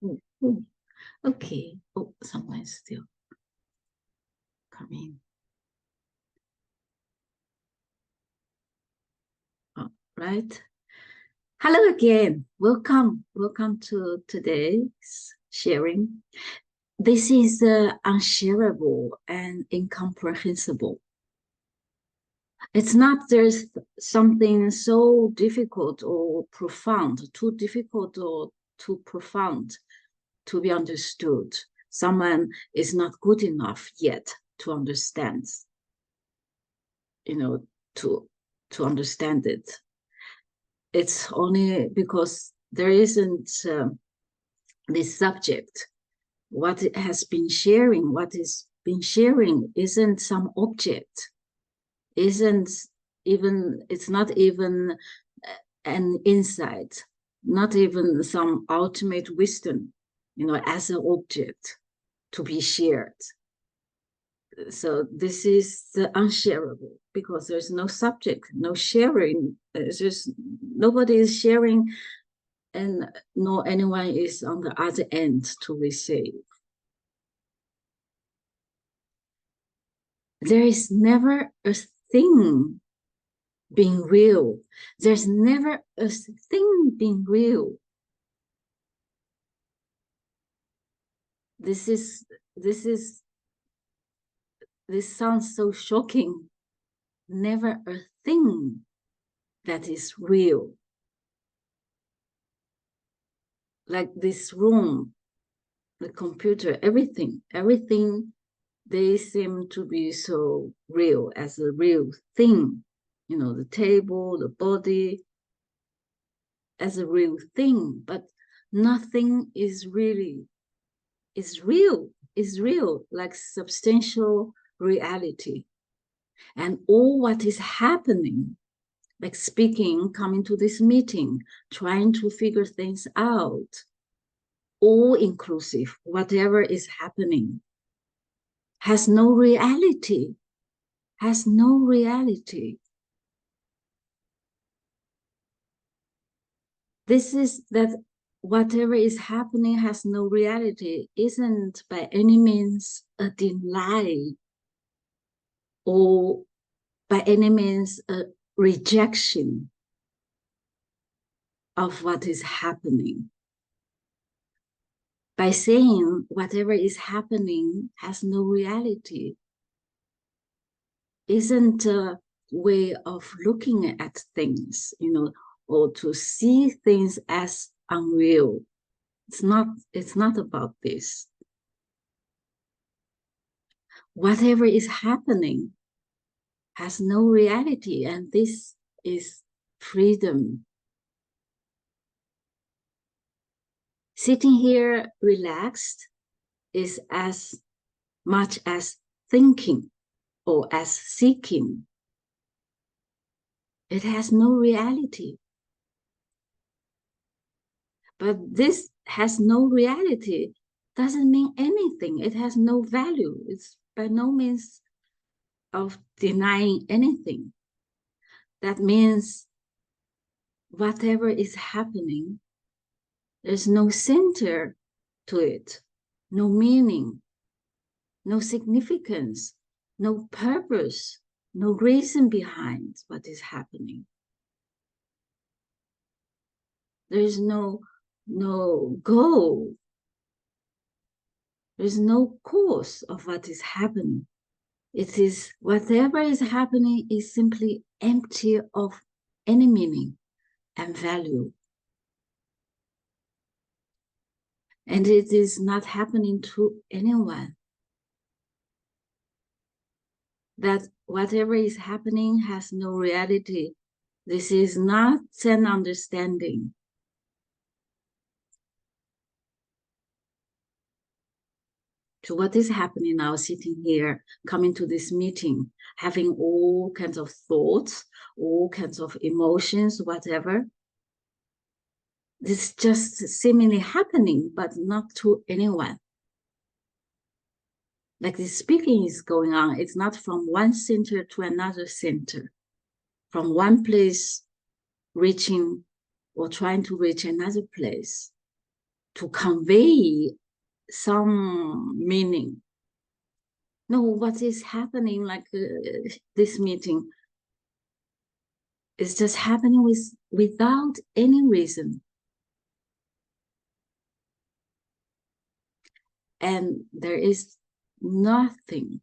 Oh, oh, okay. Oh, someone is still coming. All right. Hello again. Welcome. Welcome to today's sharing. This is unshareable and incomprehensible. It's not there's something so difficult or profound, too difficult or too profound to be understood. Someone is not good enough yet to understand, you know, to understand it. It's only because there isn't this subject. What it has been sharing, what is been sharing isn't some object, isn't even, it's not even an insight, not even some ultimate wisdom, as an object to be shared. So this is the unshareable because there's no subject, no sharing. It's just nobody is sharing, and no anyone is on the other end to receive. There is never a thing being real. There's never a thing being real. This sounds so shocking. Never a thing that is real. Like this room, the computer, everything, they seem to be so real as a real thing. The table, the body, as a real thing, but nothing is really, is real, like substantial reality. And all what is happening, like speaking, coming to this meeting, trying to figure things out, all inclusive, whatever is happening, has no reality, has no reality. This is that whatever is happening has no reality isn't by any means a denial or by any means a rejection of what is happening. By saying whatever is happening has no reality isn't a way of looking at things, or to see things as unreal. It's not about this. Whatever is happening has no reality, and this is freedom. Sitting here relaxed is as much as thinking or as seeking. It has no reality. But this has no reality doesn't mean anything. It has no value. It's by no means of denying anything. That means whatever is happening, there's no center to it, no meaning, no significance, no purpose, no reason behind what is happening. There is no goal. There is no cause of what is happening. It is whatever is happening is simply empty of any meaning and value. And it is not happening to anyone. That whatever is happening has no reality. This is not an understanding. To what is happening now, sitting here, coming to this meeting, having all kinds of thoughts, all kinds of emotions, whatever. This is just seemingly happening, but not to anyone. Like this speaking is going on, it's not from one center to another center, from one place reaching or trying to reach another place. to convey some meaning. No, what is happening, like this meeting, is just happening without any reason. And there is nothing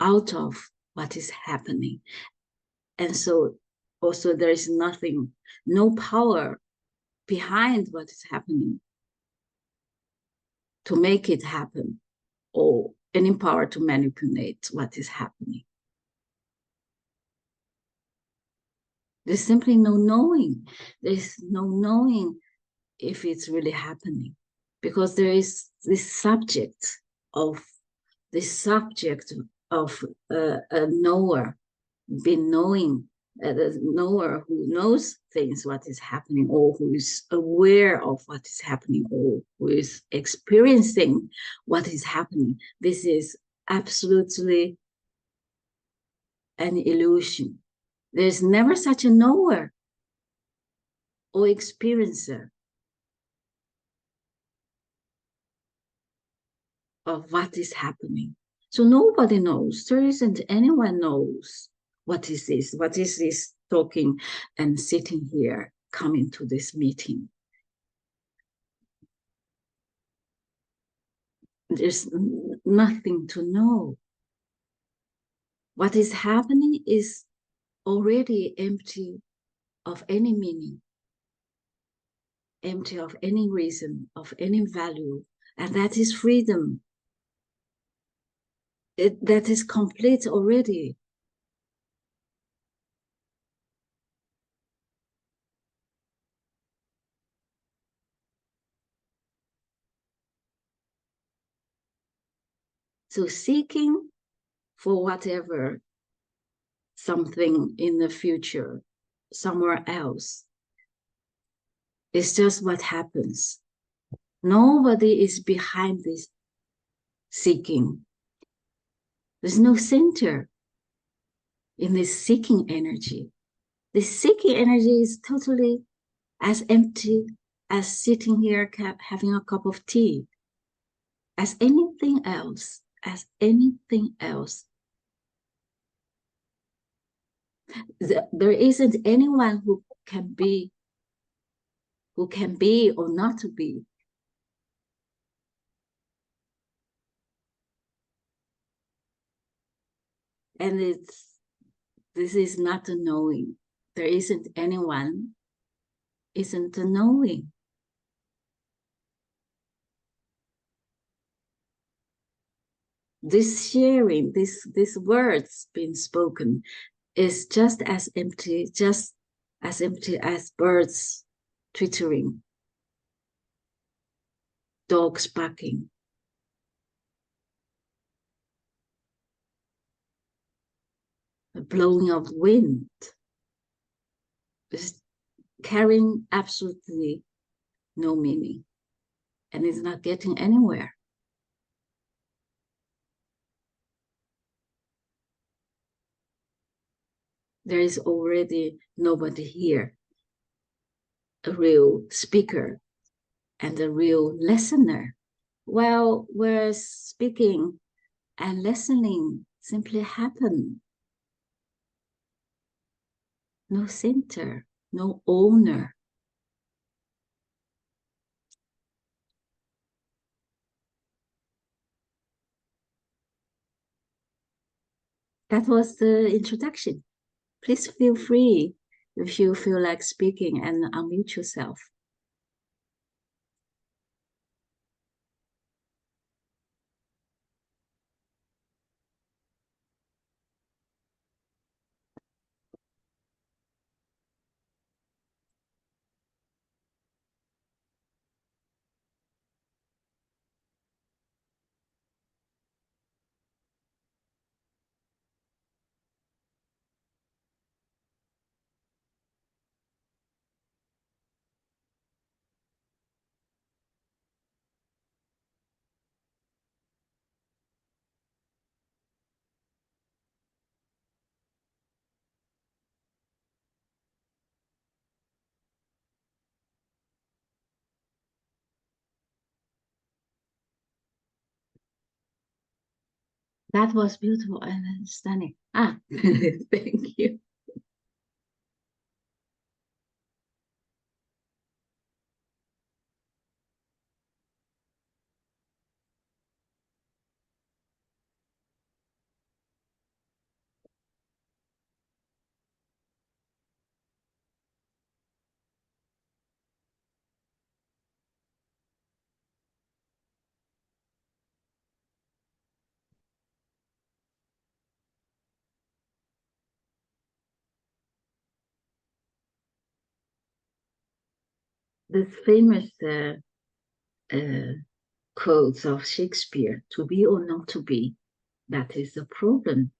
out of what is happening. And so also there is nothing, no power behind what is happening to make it happen, or any power to manipulate what is happening. There's simply no knowing. There's no knowing if it's really happening, because there is of this subject of a knower, being knowing, the knower who knows things, what is happening, or who is aware of what is happening, or who is experiencing what is happening. This is absolutely an illusion. There's never such a knower or experiencer of what is happening. So nobody knows. There isn't anyone knows what is this talking and sitting here, coming to this meeting. There's nothing to know. What is happening is already empty of any meaning, empty of any reason, of any value, and that is freedom. That is complete already. So seeking for whatever, something in the future, somewhere else, it's just what happens. Nobody is behind this seeking. There's no center in this seeking energy. This seeking energy is totally as empty as sitting here having a cup of tea, as anything else, as anything else. There isn't anyone who can be or not to be. And this is not a knowing. There isn't anyone, isn't a knowing. This sharing, these words being spoken is just as empty as birds twittering, dogs barking, the blowing of wind. It's carrying absolutely no meaning, and it's not getting anywhere. There is already nobody here, a real speaker and a real listener. Well, whereas speaking and listening simply happen. No center, no owner. That was the introduction. Please feel free if you feel like speaking and unmute yourself. That was beautiful and stunning. Ah, thank you. This famous uh, quotes of Shakespeare, to be or not to be, that is the problem.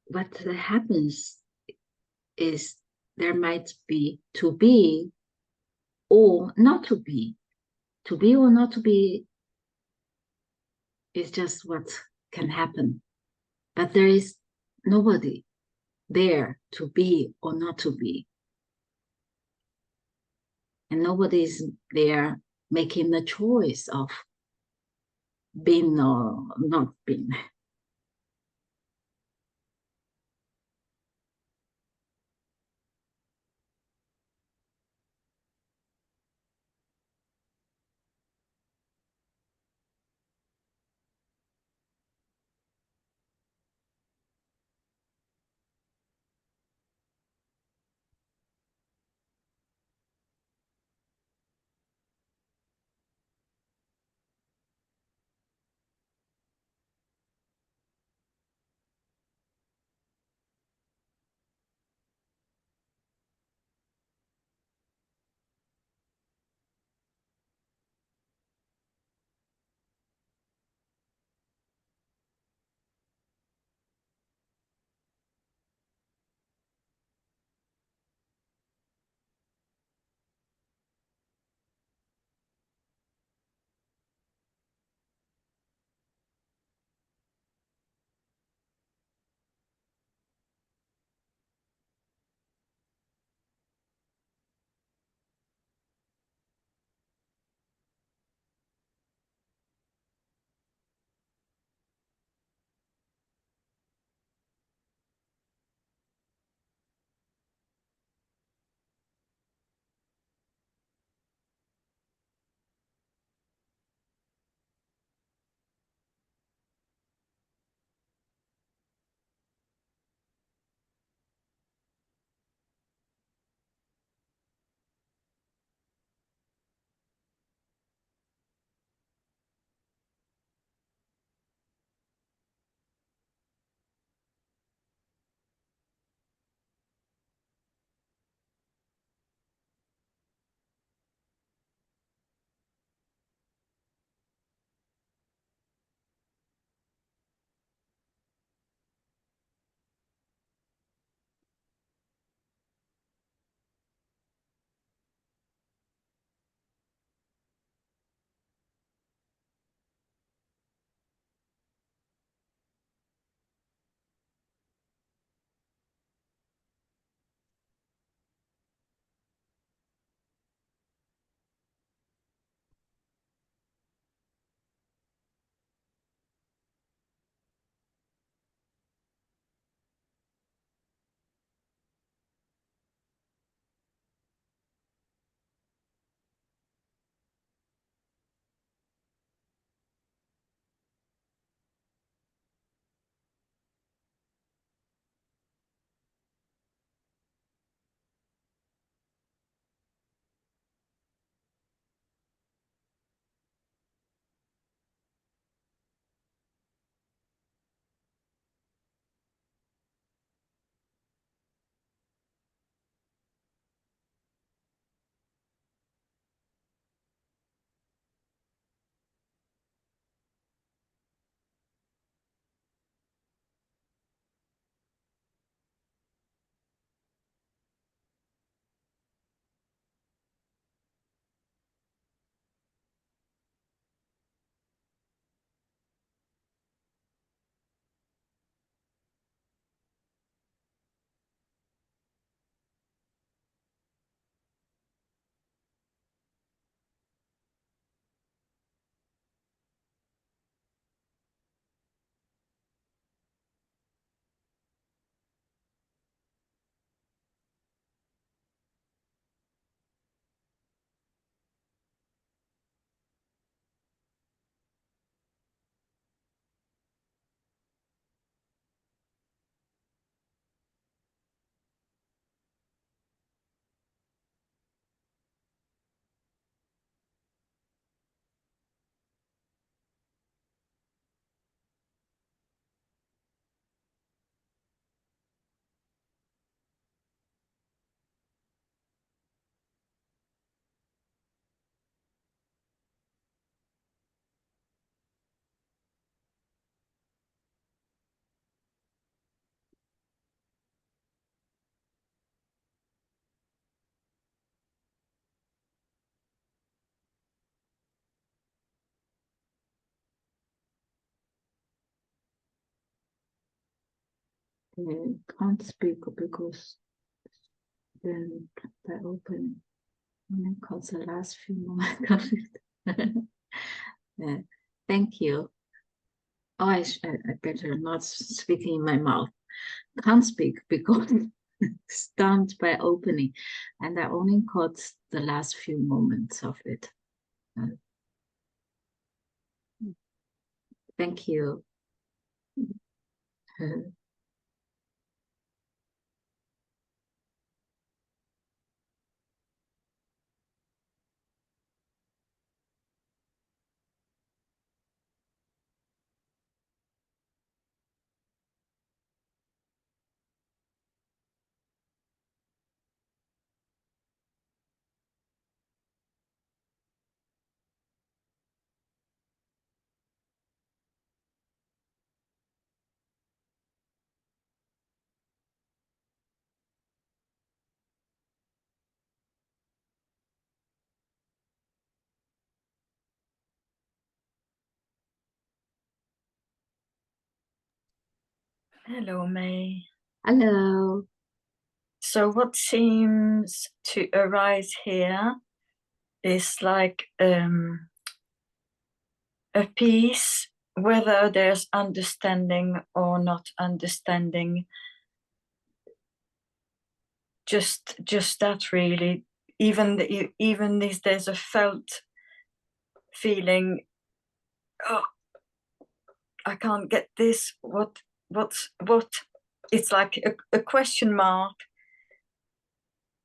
What happens is there might be to be or not to be. To be or not to be is just what can happen. But there is nobody there to be or not to be. And nobody is there making the choice of being or not being. can't speak because then by opening only caught the last few moments of it. Yeah. Thank you. Oh, I better not speak in my mouth. Can't speak because stunned by opening, and I only caught the last few moments of it. Thank you. Hello, Mei. Hello. So what seems to arise here is like a piece, whether there's understanding or not understanding. Just that really. Even if there's a felt feeling, oh, I can't get this. What? It's like a question mark,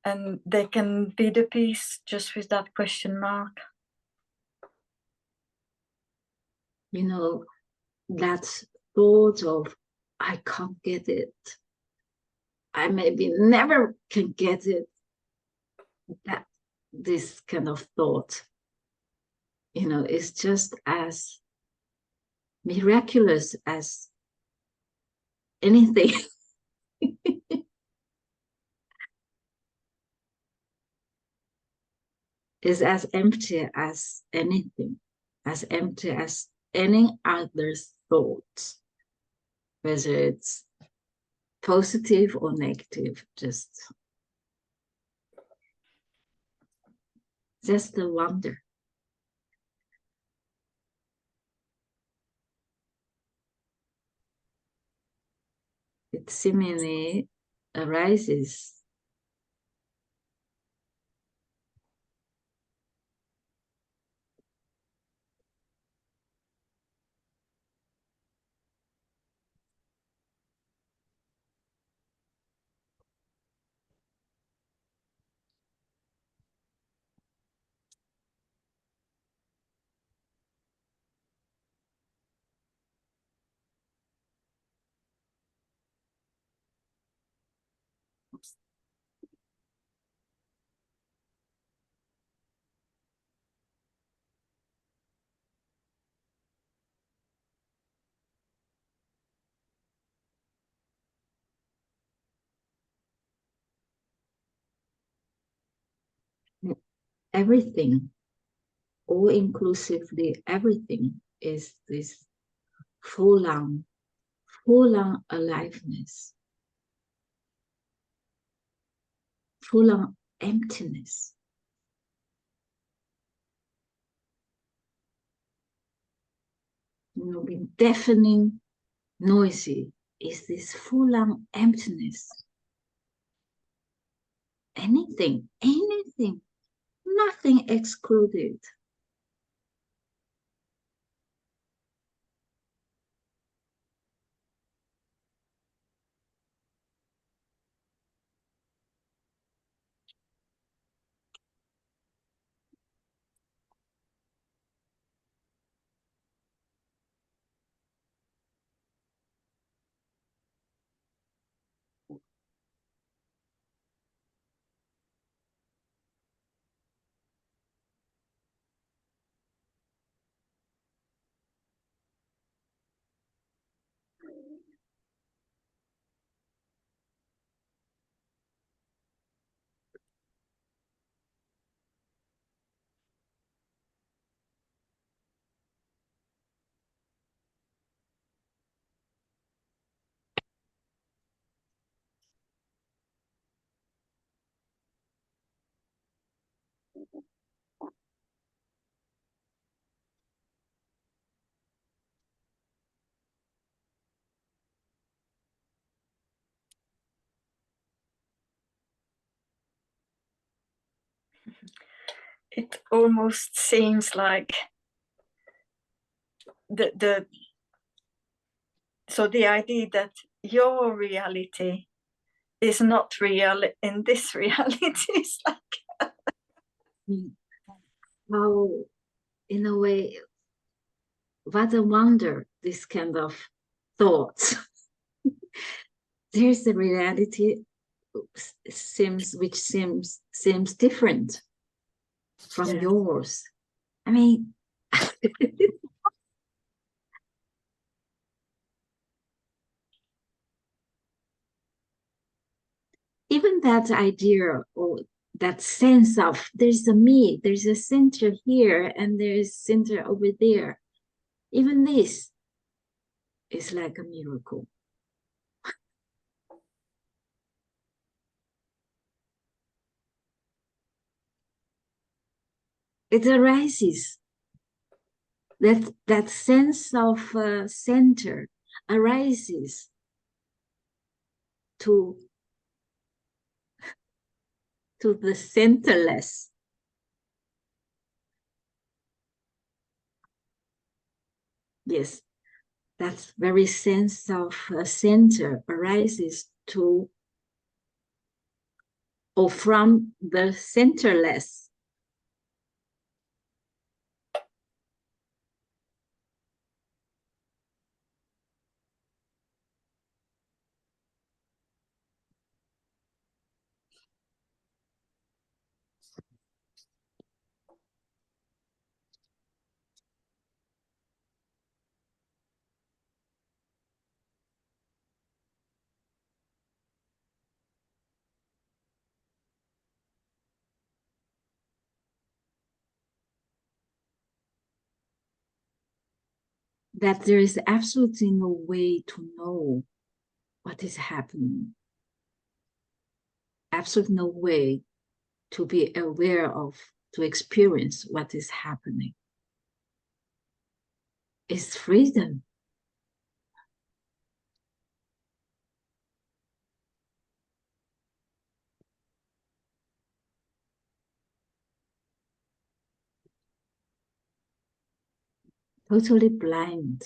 and they can be the piece just with that question mark. You know, that thought of I can't get it. I maybe never can get it. That this kind of thought, is just as miraculous as anything. Is as empty as anything, as empty as any other thought, whether it's positive or negative, just the wonder. It seemingly arises everything, all inclusively, everything is this full on aliveness, full on emptiness. Being deafening, noisy is this full on emptiness. Anything, nothing excluded. It almost seems like the idea that your reality is not real in this reality is like how, in a way, what a wonder, this kind of thoughts. There's a reality seems different from yours. I mean, even that idea or that sense of there's a me, there's a center here and there's center over there. Even this is like a miracle. It arises. That sense of center arises to the centerless. Yes, that very sense of center arises to or from the centerless. That there is absolutely no way to know what is happening. Absolutely no way to be aware of, to experience what is happening. It's freedom. Totally blind.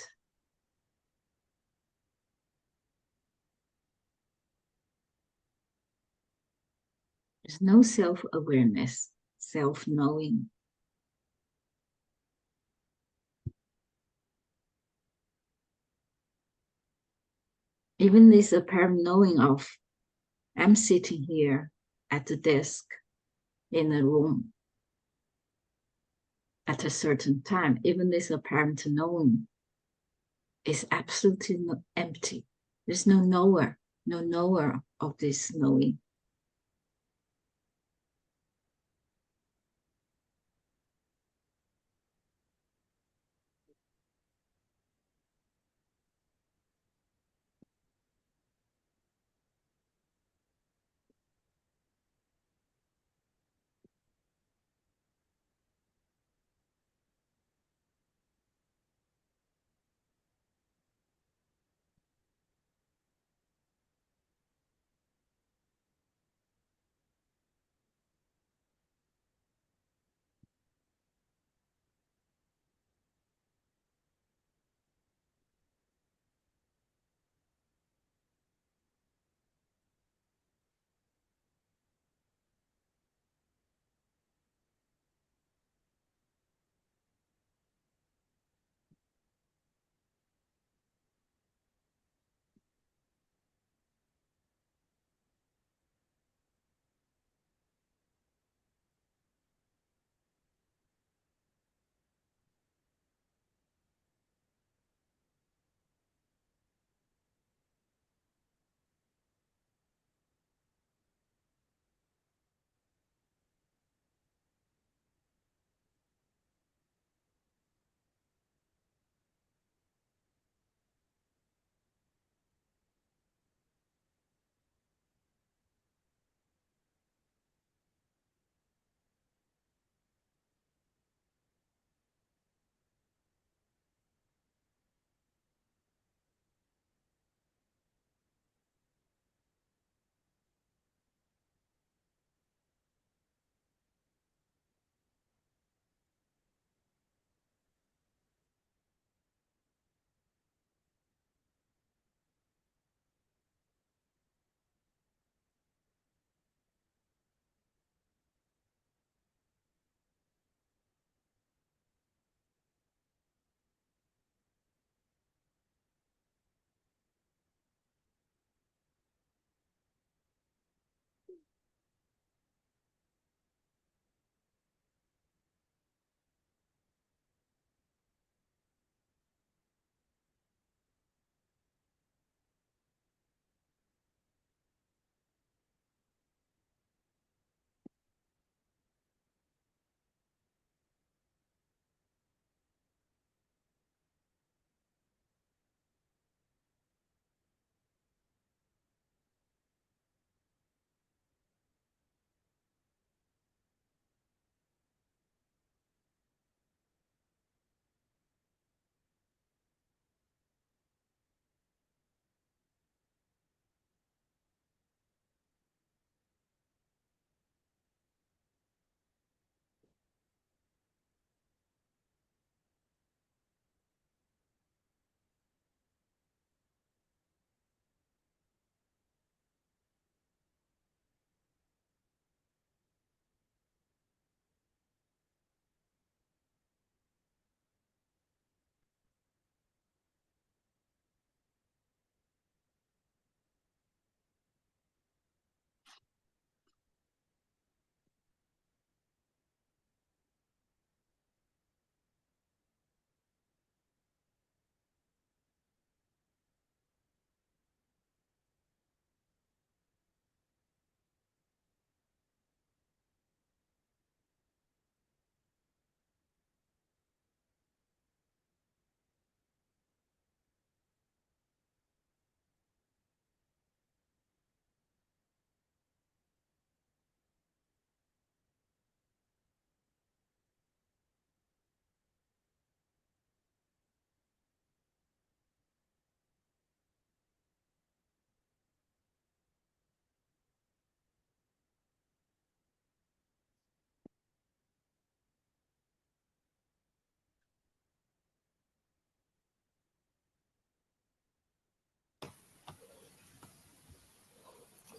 There's no self-awareness, self-knowing. Even this apparent knowing of, I'm sitting here at the desk in a room at a certain time, even this apparent knowing is absolutely empty. There's no knower, no knower of this knowing.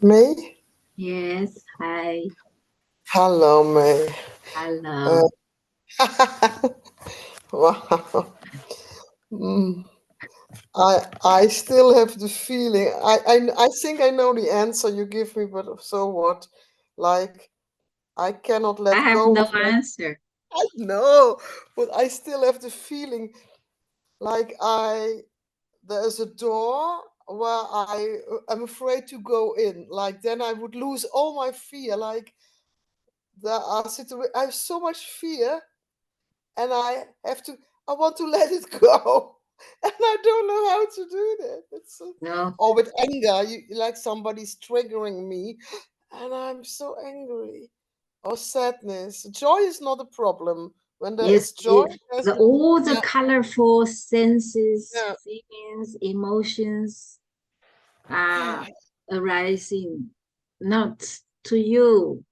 May? Yes, hi. Hello, May. Hello. Wow. Mm. I still have the feeling. I think I know the answer you give me, but so what? Like I cannot I let have go no of my. answer. I know, but I still have the feeling like there's a door where I'm afraid to go in. Like then I would lose all my fear. Like there are situations I have so much fear, and I want to let it go, and I don't know how to do that. No. Or with anger, like somebody's triggering me, and I'm so angry. Or sadness. Joy is not a problem. When there Yes, is joy, there's all the yeah, colorful senses, yeah, feelings, emotions yeah. are arising, not to you.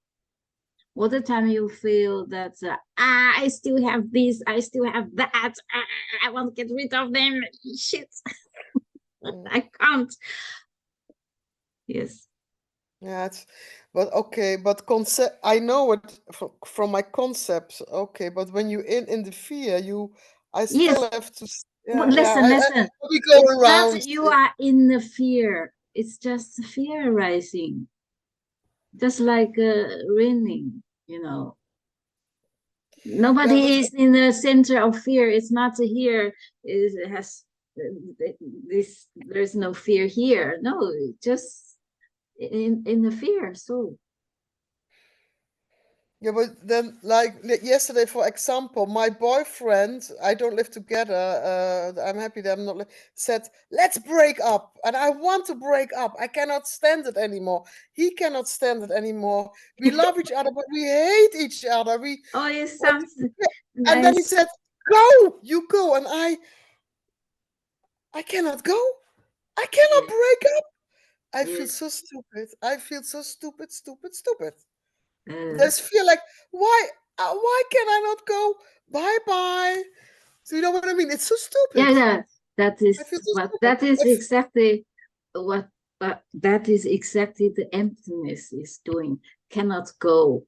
All the time you feel that I still have this, I still have that, I want to get rid of them. Shit, Mm. I can't. Yes, Yeah, but okay, but concept. I know it from my concepts. Okay, but when you in the fear, I still yes. have to. But Yeah, yeah. listen, listen. We go It's not around. you are in the fear. It's just the fear arising, just like raining. Yeah, but Nobody is in the center of fear. It's not here. It has this. There's no fear here. No, just in the fear. So yeah, but then like yesterday, for example, my boyfriend, I don't live together. I'm happy that I'm not. Said, let's break up, and I want to break up. I cannot stand it anymore. He cannot stand it anymore. We love each other, but we hate each other. oh, it What? sounds And then he nice. said, "Go, you go," and I cannot go. I cannot Yeah, break up. I feel yes. so stupid. I feel so stupid, stupid, stupid. Uh, There's feel like why can I not go? Bye bye. So you know what I mean? It's so yeah, stupid. yeah. That I is feel so what. stupid. That is exactly what. That is exactly the emptiness is doing. Cannot go.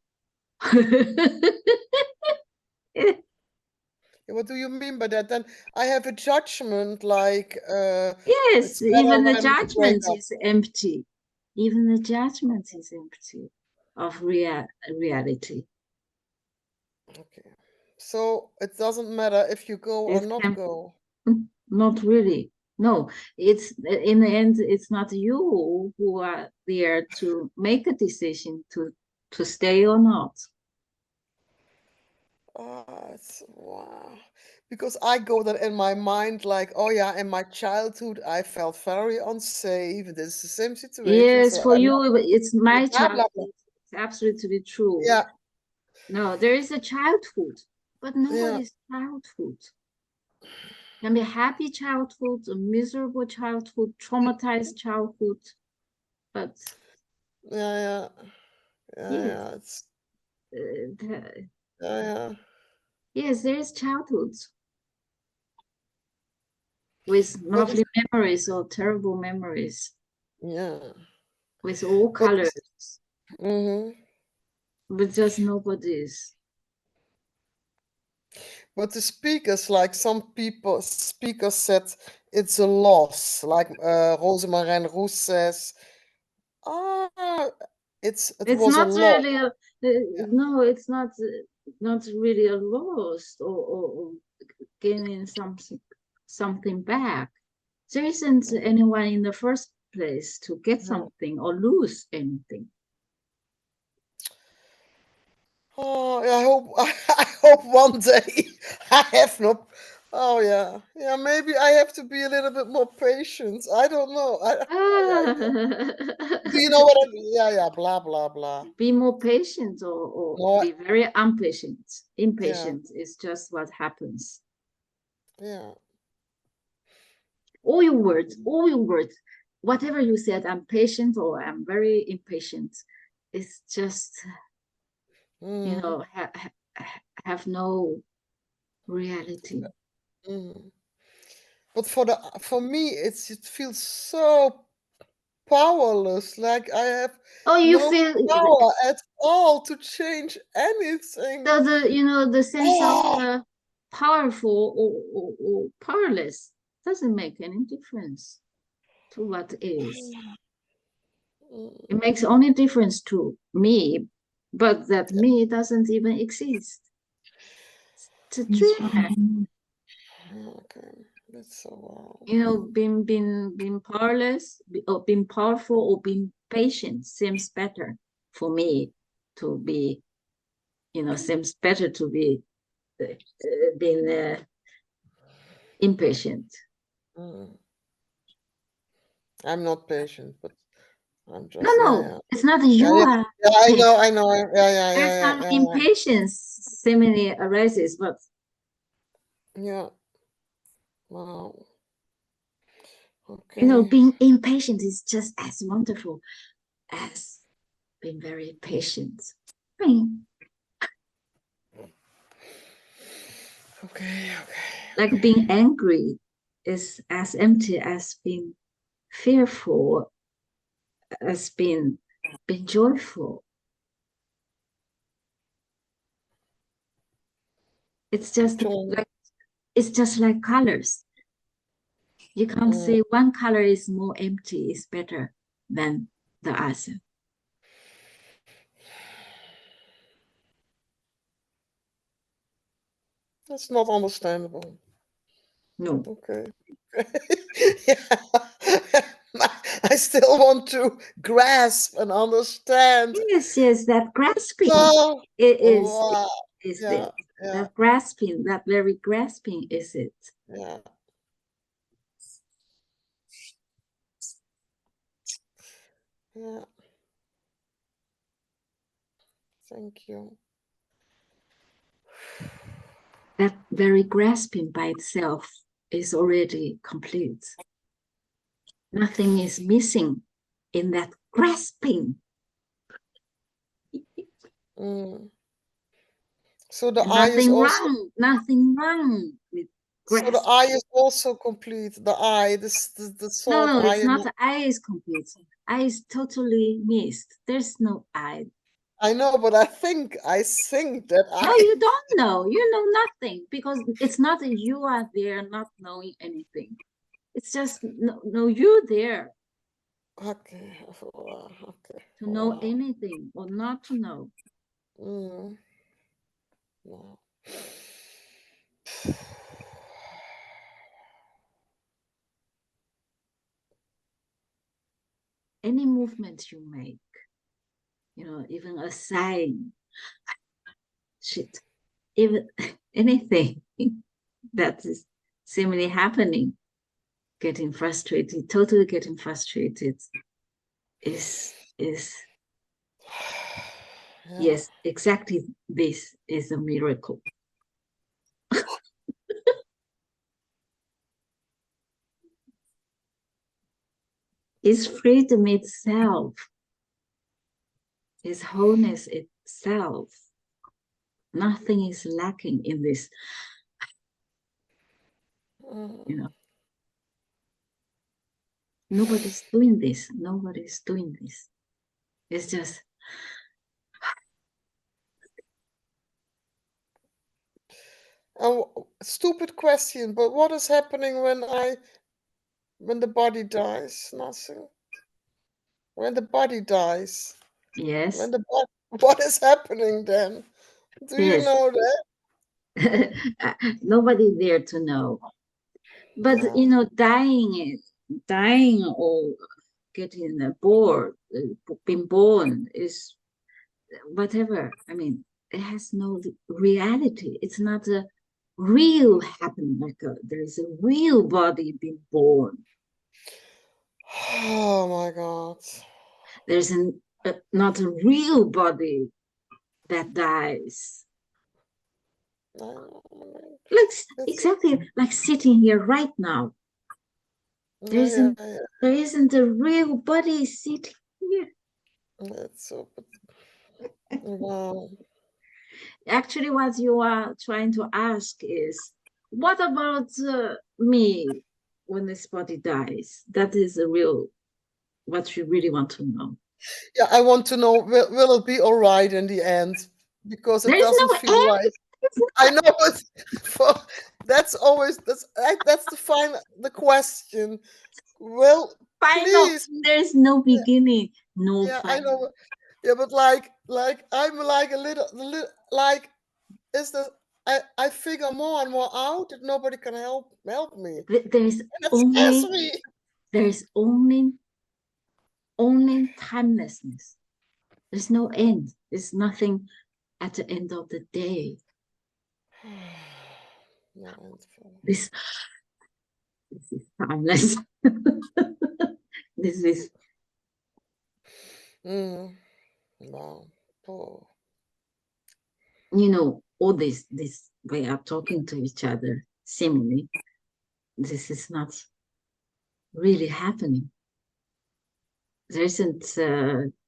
What do you mean by that? Then I have a judgment like Yes, it's better even the when we break judgment up. is empty. Even the judgment is empty of reality. Okay. So it doesn't matter if you go or It not can go. not really. No, it's in the end, it's not you who are there to make a decision to stay or not. It's, wow. Because I go that in my mind like, oh yeah, in my childhood I felt very unsafe. This is the same situation, Yes, so for I'm not you, it's my blah blah childhood. blah. It's absolutely true. Yeah, No, there is a childhood, but yeah. nobody's childhood. Can be a happy childhood, a miserable childhood, traumatized childhood. But Yeah, yeah, yeah, yes, yeah. It's the, yeah, yeah. yes, there is childhood with But lovely memories or terrible memories, yeah, with all but colors, mm-hmm. but just nobody's. But the speakers, like some people speakers said, it's a loss. Like Rosemarijn Roos says, ah, it It's was a not loss. really Yeah, no, it's not really a loss or gaining something back. There isn't anyone in the first place to get yeah. something or lose anything. Oh, I hope I hope one day I have no. Oh yeah, yeah. Maybe I have to be a little bit more patient. I don't know. Yeah, yeah. Do you know what I mean? Yeah, yeah. Blah blah blah. Be more patient or No, be very impatient. yeah, Impatient is just what happens. yeah. All your words, whatever you said, I'm patient or I'm very impatient, it's just, Mm, have no reality. mm. But for me, it feels so. powerless, like I have Oh, you no feel power at all to change anything. the sense of Oh, powerful or powerless doesn't make any difference to what is. It makes only difference to me, but that me doesn't even exist. It's a dream. okay, that's so wow. Being powerless or being powerful or being patient seems better for me to be, seems better to be being impatient. Mm. I'm not patient, but I'm No, just no, it's not yeah, you yeah, are yeah. I patient. know, I know. There's some Yeah. impatience seemingly arises, but Yeah. Wow. Okay. being impatient is just as wonderful as being very patient. I mean, Okay. like being angry is as empty as being fearful, as being joyful. It's just John. like it's just like colors. You can't say one color is more empty, is better than the other. That's not understandable. No. Okay. Yeah. I still want to grasp and understand. Yes, that grasping Oh, it wow. is Yeah, it. yeah, That grasping, that very grasping is it. yeah, yeah. Thank you. That very grasping by itself is already complete. Nothing is missing in that grasping. Mm. So the And eye is also nothing wrong with so the grasping. eye is also complete. The eye, the No, thought no, eye it's and not. Eye is complete. Eye is totally missed. There's no eye. I know, but I think that No, I you don't know. You know nothing because it's not that you are there not knowing anything. It's just no you there okay, wow, okay, to know wow. anything or not to know. Mm. Wow. Any movement you make, even a sign, shit, even anything that is seemingly happening, getting frustrated, totally getting frustrated is Yeah. yes, exactly this is a miracle. Is freedom itself, is wholeness itself. Nothing is lacking in this, you know. Nobody's doing this. Nobody's doing this. It's just Stupid question, but what is happening when the body dies? Nothing. When the body dies, yes, when the body, what is happening then? Do you yes. know that? Nobody there to know. But Yeah. dying or getting bored, being born is whatever. I mean, it has no reality. It's not a real happening. Like there is a real body being born. Oh my God. There's not a real body that dies. Like It's, exactly like sitting here right now. There yeah, isn't there isn't a real body sitting here. That's so, wow. Actually, what you are trying to ask is, what about me when this body dies? That is a real. what you really want to know. Yeah, I want to know, will it be all right in the end? Because it There is doesn't no feel right. end. I know it. That's always that's the question. Well, Final. please. There's no beginning, no Yeah, I final. know. Yeah, but like I'm like a little like is the I figure more and more out that nobody can help me. There's And that scares only me. there's only timelessness. There's no end. There's nothing at the end of the day. No end for This is timeless. This is Wow. Oh. all this way of talking to each other, seemingly, this is not really happening. There isn't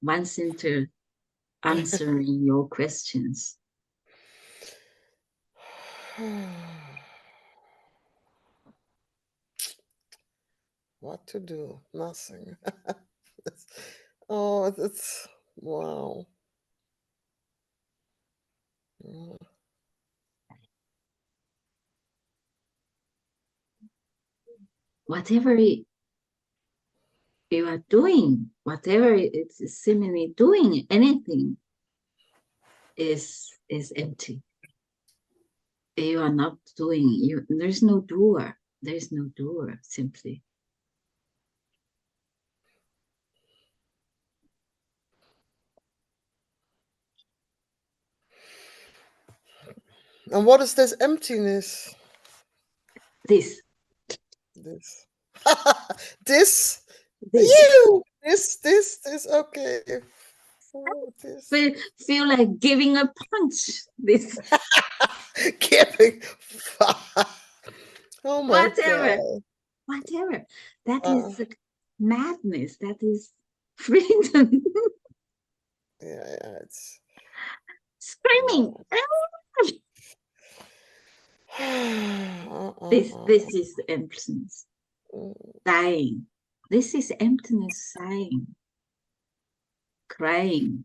one center answering your questions. What to do? Nothing. Oh, it's wow. Whatever you are doing, whatever it's seemingly doing, anything is empty. You are not doing. There's no doer. There's no doer. Simply. And what is this emptiness? This. This. This. This. You. This. Okay. Oh, this. Feel like giving a punch. This. Giving. Oh my Whatever. God. Whatever. That is madness. That is freedom. Yeah, it's Screaming. This is emptiness. Dying. This is emptiness sighing. Crying.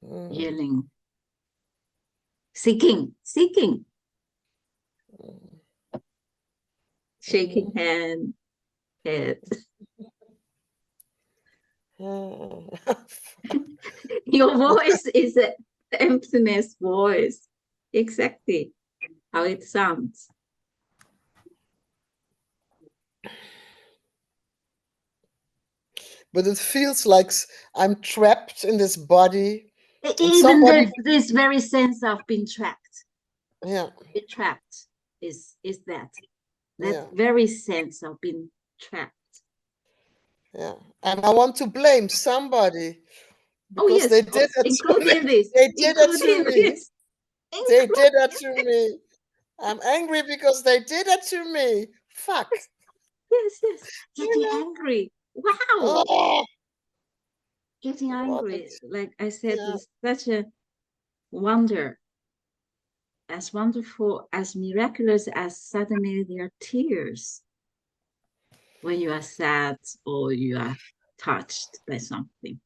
Yelling. Seeking. Shaking head. Your voice is an emptiness voice. Exactly how it sounds. But it feels like I'm trapped in this body. Even this very sense of being trapped. Yeah. Being trapped is that very sense of being trapped. Yeah. And I want to blame somebody. Because they did it including to me. This. They did it Including to me. this. They did that to me. I'm angry because they did it to me. Fuck. Yes. Getting angry. Wow. Oh, Getting angry. Like I said, it's such a wonder. As wonderful, as miraculous as suddenly there are tears when you are sad or you are touched by something.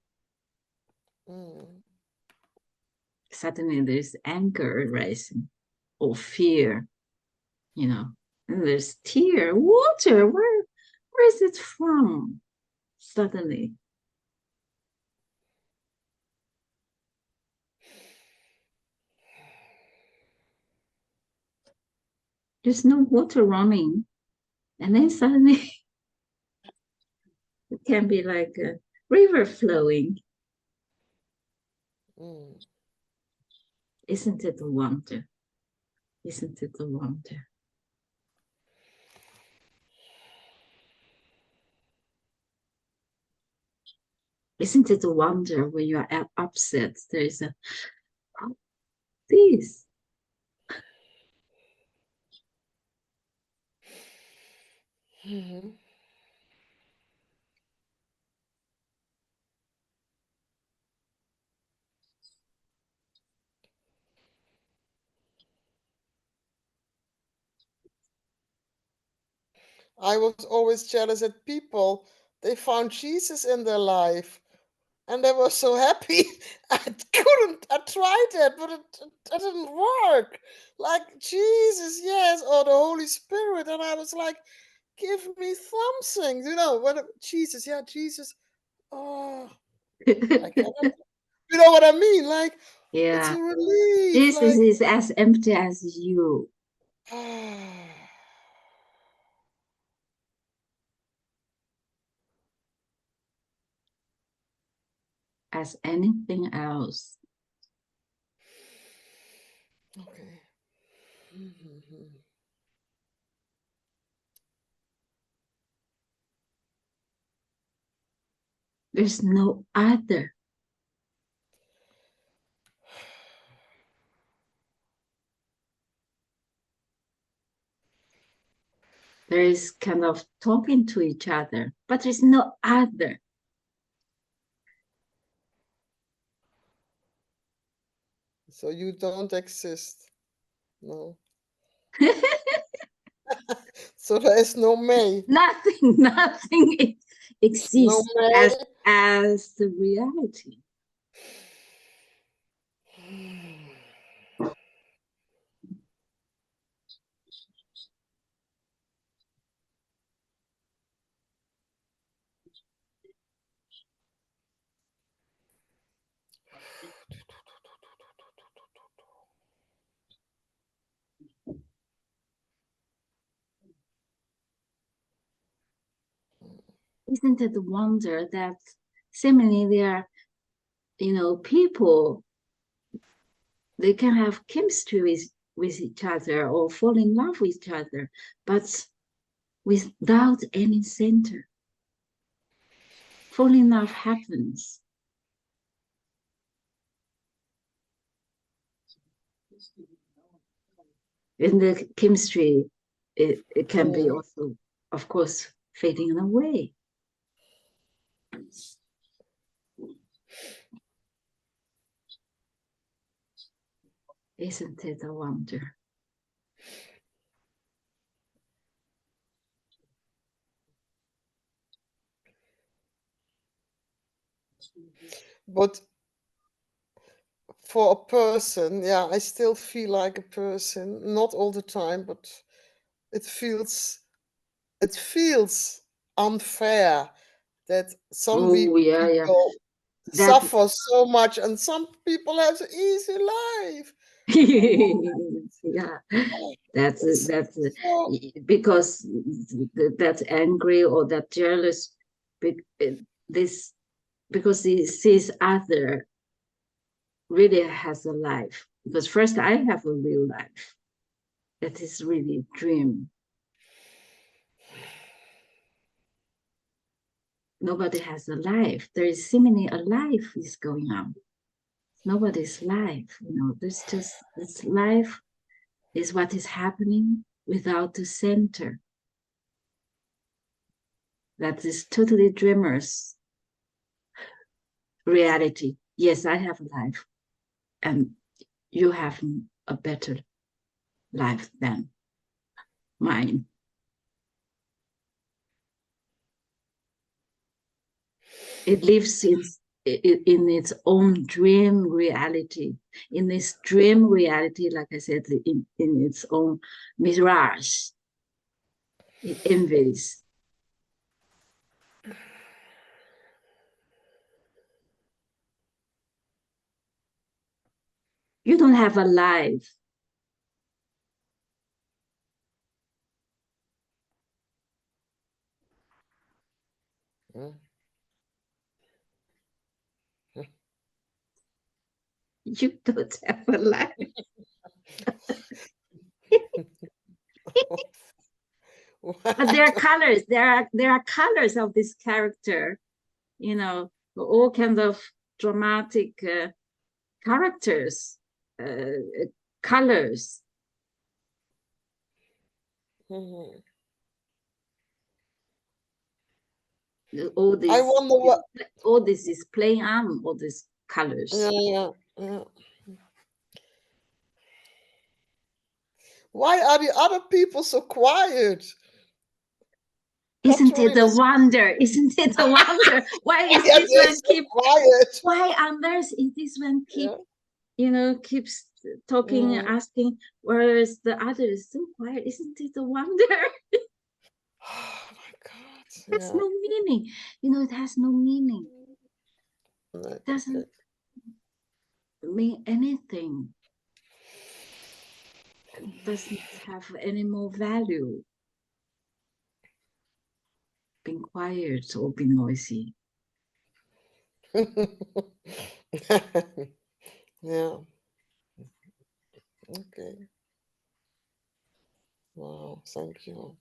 Suddenly there's anger rising or fear, and there's tear, water. Where is it from? Suddenly. There's no water running. And then suddenly it can be like a river flowing. Isn't it a wonder? Isn't it a wonder? Isn't it a wonder when you are upset? There is a this. I was always jealous at people they found Jesus in their life, and they were so happy. I tried that, but it didn't work. Like, Jesus, yes, or the Holy Spirit. And I was like, give me something, Jesus, yeah, Jesus. Oh, I cannot. You know what I mean? Like, it's Yeah. a relief. Jesus Like, is as empty as you, as anything else. okay. Mhm. There's no other. There is kind of talking to each other, but there's no other. So you don't exist. No. So there is no Mei. Nothing No exists Mei. as the reality. Isn't it a wonder that seemingly there are, people, they can have chemistry with each other or fall in love with each other, but without any center. Falling in love happens. In the chemistry, it can be also, of course, fading away. Isn't it a wonder? But for a person, yeah, I still feel like a person. Not all the time, but it feels unfair that some Yeah. people That suffer so much and some people have an easy life. yeah, that's It's so, because that angry or that jealous, this because he sees other really has a life. Because first I have a real life that is really a dream. Nobody has a life. There is seemingly a life is going on. Nobody's life, there's just this life is what is happening without the center. That is totally dreamers reality. Yes, I have a life, and you have a better life than mine. It lives in its own dream reality. In this dream reality, like I said, in its own mirage, it envies. You don't have a life. You don't have a life. But there are colors. There are colors of this character. All kinds of dramatic characters, colors. mhm. All I this, wonder what. all this is playing on all these colors. Yeah. Why are the other people so quiet? Isn't it a Katrina's wonder? Isn't it a wonder? Why is yeah, this they're one so keep? quiet. Why on earth is this one keep? Yeah. Keeps talking, asking, whereas the other is so quiet. Isn't it a wonder? Oh my God. There's Yeah. no meaning. It has no meaning. Nee, It doesn't mean anything. It doesn't have any more value. Being quiet or being noisy. Yeah. Okay. Wow. Thank you.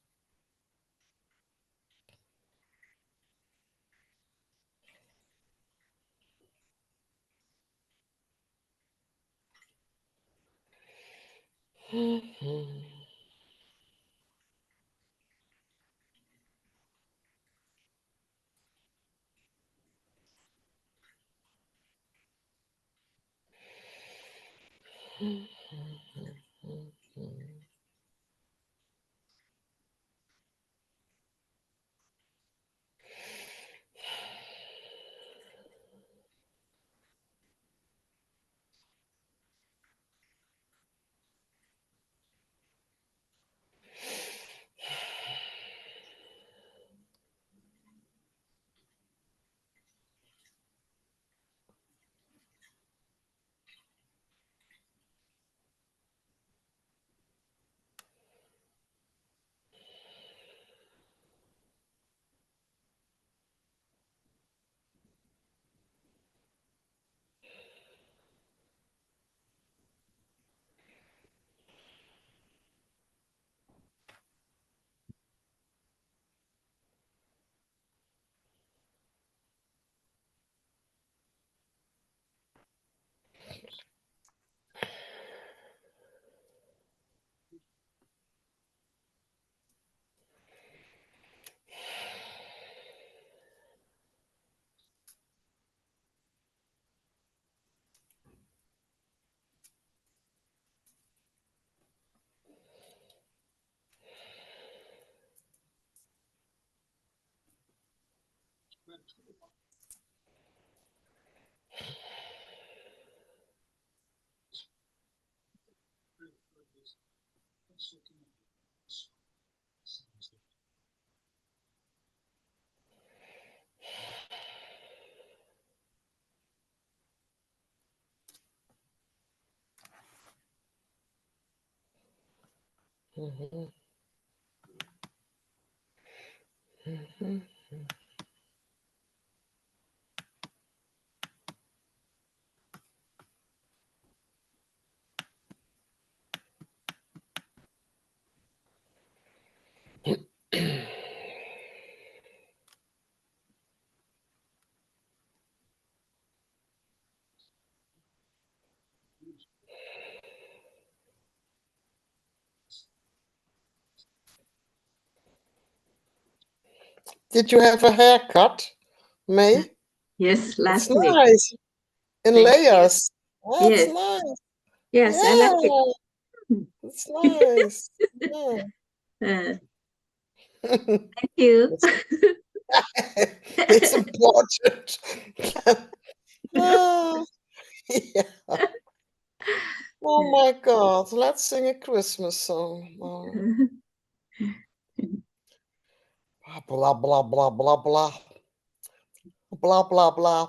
Did you have a haircut, May? Yes, It's last week. nice. In Thank you. layers. That's Yes. nice. Yes, I like it. Yeah, it's nice. Yeah. Thank you. It's important. Ah, yeah. Oh my God. Let's sing a Christmas song. Blah, blah, blah, blah, blah. Blah, blah, blah.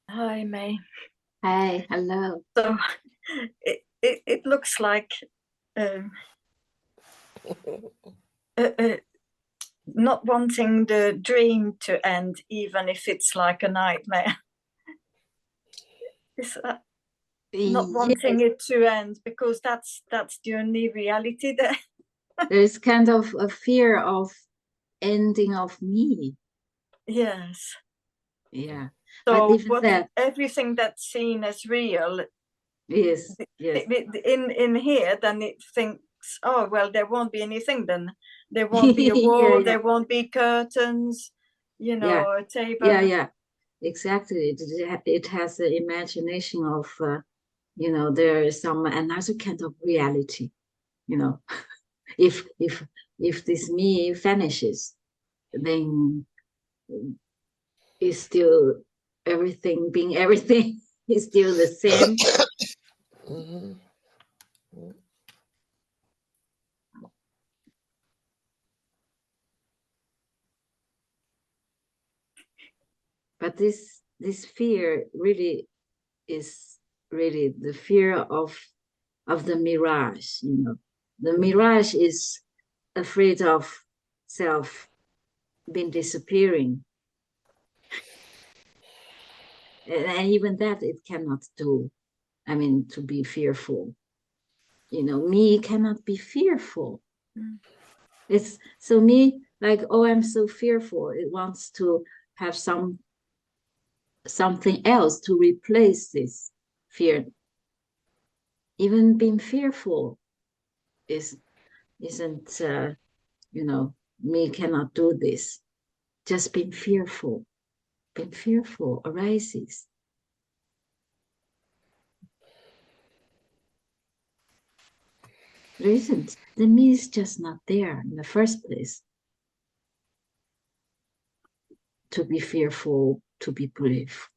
Hi, May. Hi, hello. So it looks like a not wanting the dream to end, even if it's like a nightmare. It's not wanting it to end, because that's the only reality there. There's kind of a fear of ending of me. Yes. Yeah. So but even that, everything that's seen as real, yes, in here, then it thinks, oh well, there won't be anything then. There won't be a wall, there won't be curtains, you know, a table. Yeah, exactly. It has the imagination of, you know, there is some another kind of reality, you know. if this me vanishes, then is still everything being everything is still the same. Mm-hmm. But this fear really is really the fear of the mirage, you know. The mirage is afraid of self being disappearing, and even that it cannot do. I mean, to be fearful, you know, me cannot be fearful. It's so me like, oh, I'm so fearful, it wants to have something else to replace this fear. Even being fearful isn't you know, me cannot do this. Just being fearful arises. There isn't. The me is just not there in the first place. To be fearful, to be brave.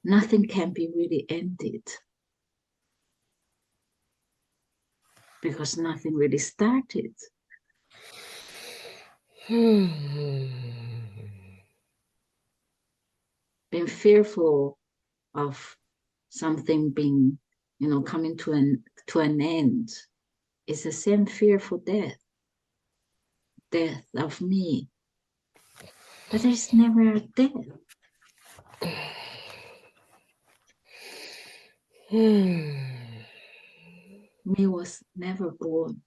Nothing can be really ended because nothing really started. Being fearful of something being, you know, coming to an end is the same fear for death of me. But there's never a death. Me was never born.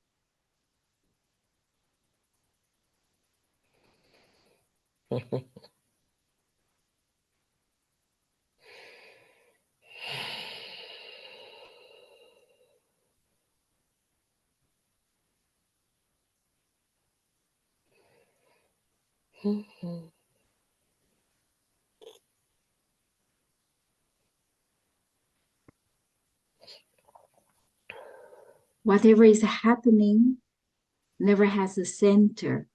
Whatever is happening never has a center.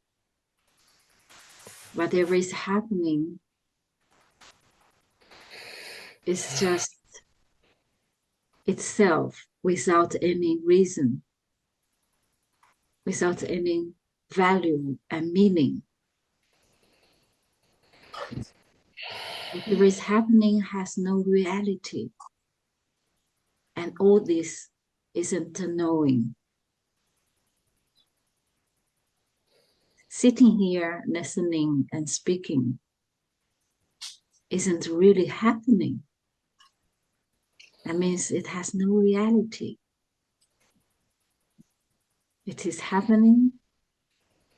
Whatever is happening is just itself without any reason, without any value and meaning. Whatever is happening has no reality. And all this isn't a knowing. Sitting here, listening and speaking isn't really happening. That means it has no reality. It is happening,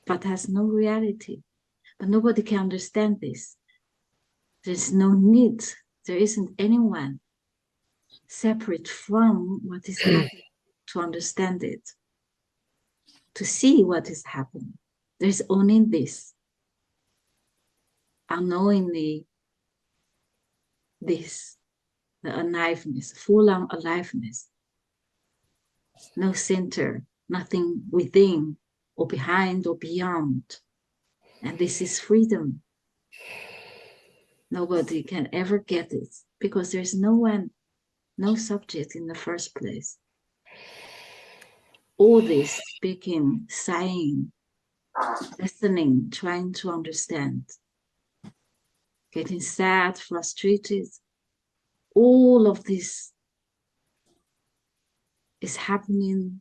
but has no reality. But nobody can understand this. There's no need. There isn't anyone separate from what is happening to understand it, to see what is happening. There's only this, unknowingly, this, the aliveness, full-on aliveness. No center, nothing within or behind or beyond. And this is freedom. Nobody can ever get it because there's no one, no subject in the first place. All this speaking, sighing, listening, trying to understand, getting sad, frustrated. All of this is happening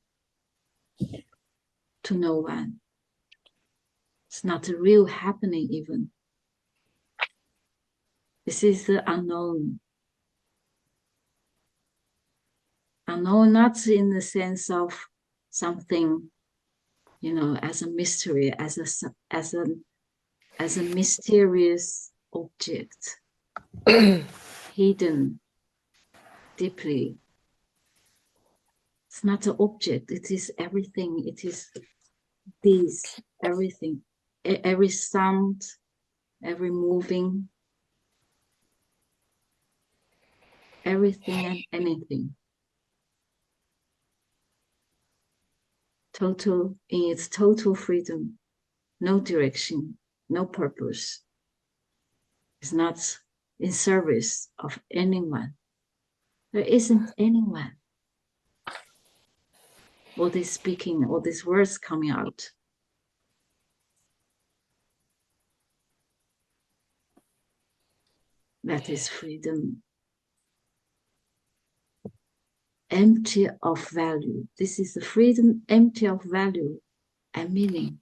to no one. It's not a real happening even. This is the unknown. Unknown not in the sense of something, as a mystery, as a mysterious object, hidden deeply. It's not an object, it is everything. It is this, everything, every sound, every moving, everything and anything. Total, in its total freedom, no direction, no purpose. It's not in service of anyone. There isn't anyone. All this speaking, all these words coming out. That is freedom. Empty of value. This is the freedom empty of value and meaning.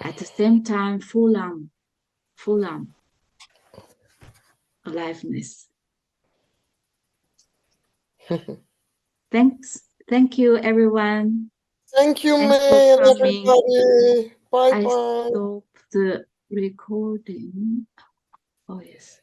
At the same time, full on aliveness. Thank you, everyone. Thank you, Thanks Mei, for and coming. everybody. Bye I bye. stop the recording. Oh, yes.